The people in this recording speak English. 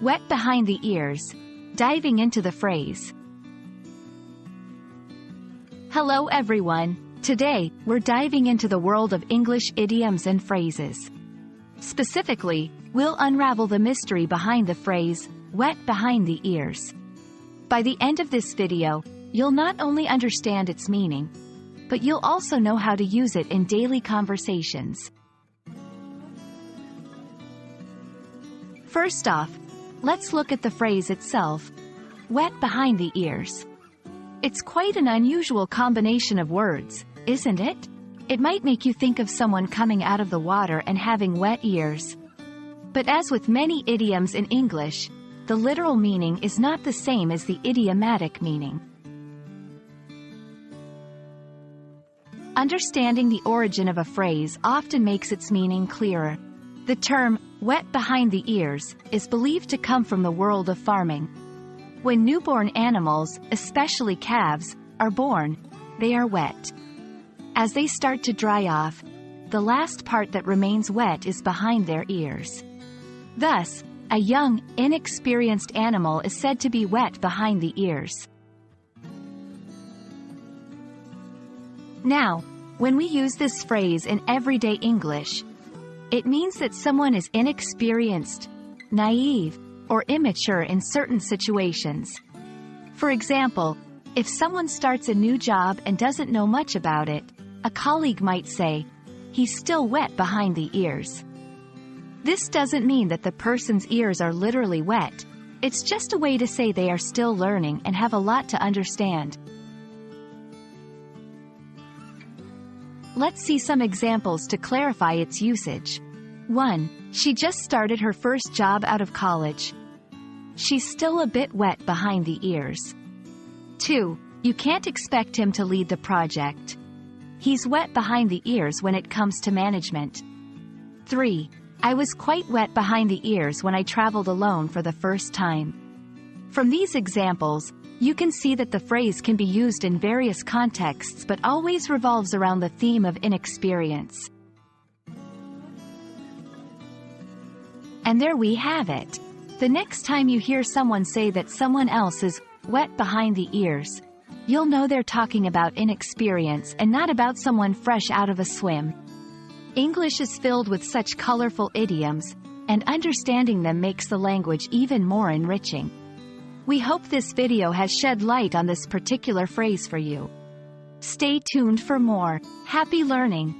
Wet behind the ears. Diving into the phrase. Hello everyone. Today, we're diving into the world of English idioms and phrases. Specifically, we'll unravel the mystery behind the phrase, wet behind the ears. By the end of this video, you'll not only understand its meaning, but you'll also know how to use it in daily conversations. First off, let's look at the phrase itself, wet behind the ears. It's quite an unusual combination of words, isn't it? It might make you think of someone coming out of the water and having wet ears. But as with many idioms in English, the literal meaning is not the same as the idiomatic meaning. Understanding the origin of a phrase often makes its meaning clearer. The term, wet behind the ears, is believed to come from the world of farming. When newborn animals, especially calves, are born, they are wet. As they start to dry off, the last part that remains wet is behind their ears. Thus, a young, inexperienced animal is said to be wet behind the ears. Now, when we use this phrase in everyday English, it means that someone is inexperienced, naive, or immature in certain situations. For example, if someone starts a new job and doesn't know much about it, a colleague might say, "He's still wet behind the ears." This doesn't mean that the person's ears are literally wet. It's just a way to say they are still learning and have a lot to understand. Let's see some examples to clarify its usage. 1. She just started her first job out of college. She's still a bit wet behind the ears. 2. You can't expect him to lead the project. He's wet behind the ears when it comes to management. 3. I was quite wet behind the ears when I traveled alone for the first time. From these examples, you can see that the phrase can be used in various contexts but always revolves around the theme of inexperience. And there we have it. The next time you hear someone say that someone else is wet behind the ears, you'll know they're talking about inexperience and not about someone fresh out of a swim. English is filled with such colorful idioms, and understanding them makes the language even more enriching. We hope this video has shed light on this particular phrase for you. Stay tuned for more. Happy learning!